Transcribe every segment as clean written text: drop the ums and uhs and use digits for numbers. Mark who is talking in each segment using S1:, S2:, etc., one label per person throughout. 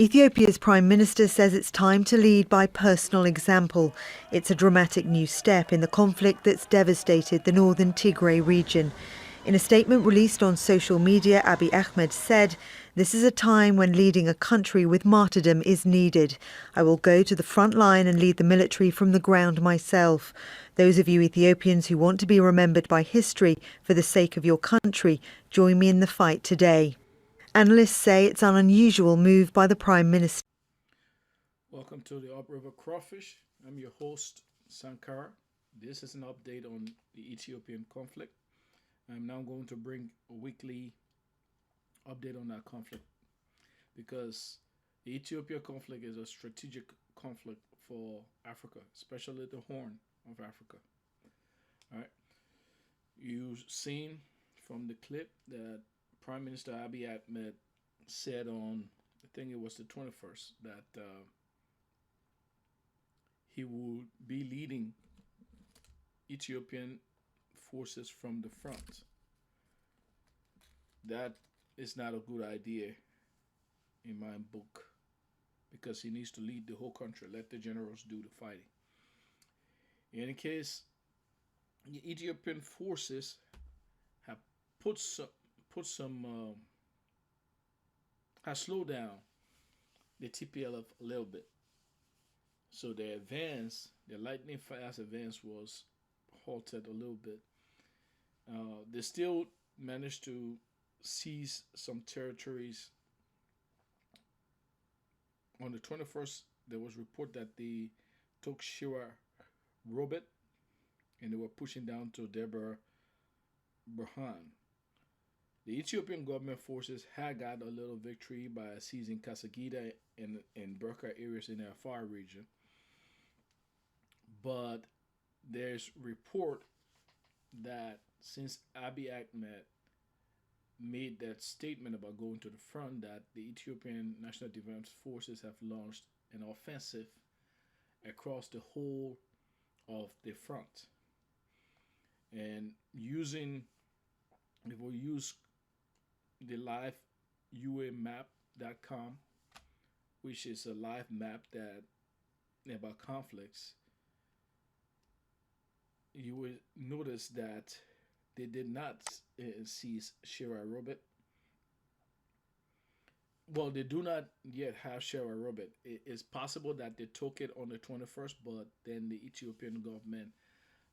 S1: Ethiopia's Prime Minister says it's time to lead by personal example. It's a dramatic new step in the conflict that's devastated the northern Tigray region. In a statement released on social media, Abiy Ahmed said, "This is a time when leading a country with martyrdom is needed. I will go to the front line and lead the military from the ground myself. Those of you Ethiopians who want to be remembered by history for the sake of your country, join me in the fight today." Analysts say it's an unusual move by the Prime Minister.
S2: Welcome to the Upriver Crawfish. I'm your host, Sankara. This is an update on the Ethiopian conflict. I'm now going to bring a weekly update on that conflict because the Ethiopia conflict is a strategic conflict for Africa, especially the Horn of Africa. All right. You've seen from the clip that Prime Minister Abiy Ahmed said on, I think it was the 21st, that he would be leading Ethiopian forces from the front. That is not a good idea in my book because he needs to lead the whole country. Let the generals do the fighting. In any case, the Ethiopian forces have has slowed down the TPLF a little bit. So their advance, their lightning fast advance, was halted a little bit. They still managed to seize some territories. On the 21st, there was report that they took Shira Robert and they were pushing down to Debre Berhan. The Ethiopian government forces had got a little victory by seizing Kasagida and Berka areas in the Afar region. But there's report that since Abiy Ahmed made that statement about going to the front, that the Ethiopian National Defense Forces have launched an offensive across the whole of the front. And they will use the live UAmap.com, which is a live map that about conflicts. You will notice that they did not seize Shira Robert. Well, they do not yet have Shira Robert. It is possible that they took it on the 21st, but then the Ethiopian government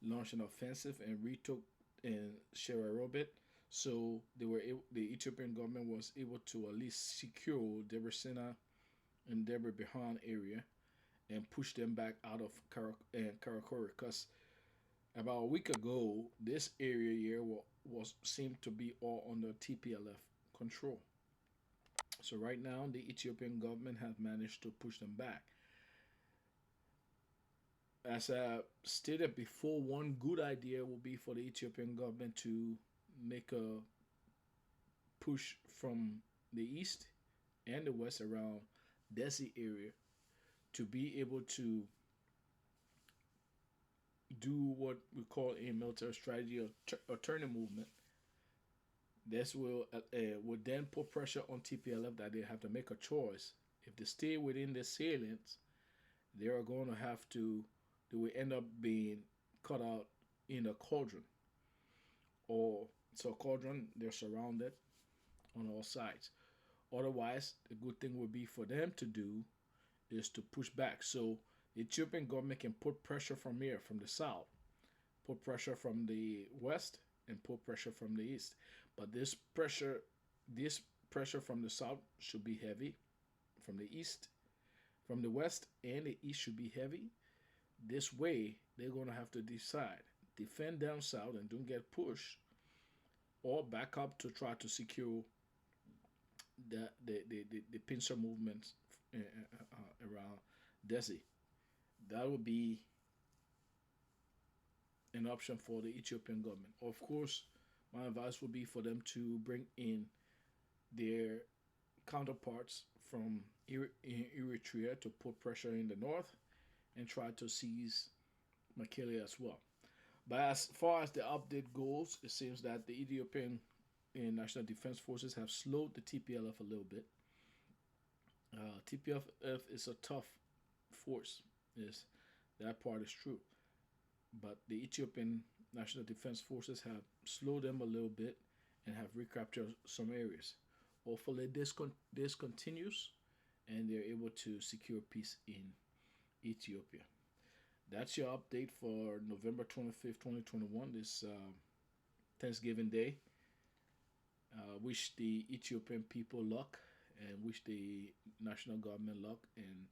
S2: launched an offensive and retook Shira Robert. So the Ethiopian government was able to at least secure Debrecen and Debre Berhan area and push them back out of Karakori. Because about a week ago, this area here was seemed to be all under TPLF control. So right now, the Ethiopian government has managed to push them back. As I stated before, one good idea will be for the Ethiopian government to make a push from the east and the west around Desi area to be able to do what we call a military strategy or turning movement. This will then put pressure on TPLF that they have to make a choice. If they stay within the salients, they are going to have to. They will end up being cut out in a cauldron. Or so cauldron, they're surrounded on all sides. Otherwise, the good thing would be for them to do is to push back. So the Ethiopian government can put pressure from here, from the south, put pressure from the west, and put pressure from the east. But this pressure from the south should be heavy. From the east, from the west and the east should be heavy. This way, they're going to have to decide: defend down south and don't get pushed, or back up to try to secure the pincer movements around Desi. That would be an option for the Ethiopian government. Of course, my advice would be for them to bring in their counterparts from Eritrea to put pressure in the north and try to seize Mekelle as well. But as far as the update goes, it seems that the Ethiopian National Defense Forces have slowed the TPLF a little bit. TPLF is a tough force. Yes, that part is true. But the Ethiopian National Defense Forces have slowed them a little bit and have recaptured some areas. Hopefully, this continues and they're able to secure peace in Ethiopia. That's your update for November 25th, 2021, this Thanksgiving Day. Wish the Ethiopian people luck and wish the national government luck and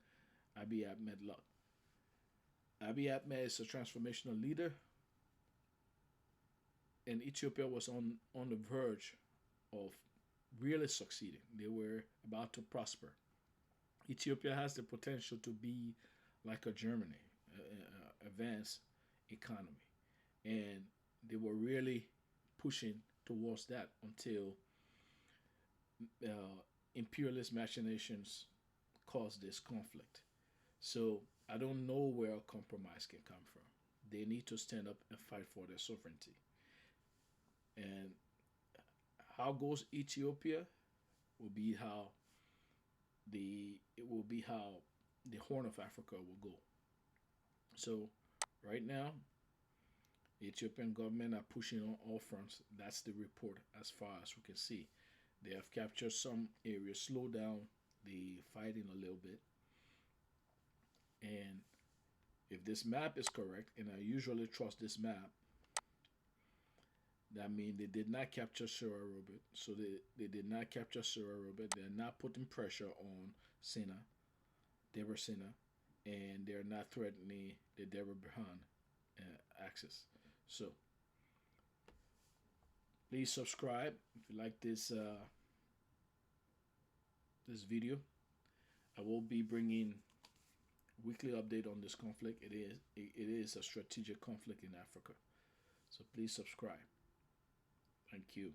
S2: Abiy Ahmed luck. Abiy Ahmed is a transformational leader, and Ethiopia was on the verge of really succeeding. They were about to prosper. Ethiopia has the potential to be like a Germany, advanced economy, and they were really pushing towards that until imperialist machinations caused this conflict. So I don't know where a compromise can come from. They need to stand up and fight for their sovereignty. And how goes Ethiopia will be how the Horn of Africa will go. So right now, the Ethiopian government are pushing on all fronts. That's the report as far as we can see. They have captured some areas, slowed down the fighting a little bit. And if this map is correct, and I usually trust this map, that means they did not capture Robert. So they did not capture Robert. They're not putting pressure on Sina, Deborah Sina, and they're not threatening the Deborah Birhan axis. So please subscribe if you like this this video. I will be bringing weekly update on this conflict. It is a strategic conflict in Africa. So please subscribe. Thank you.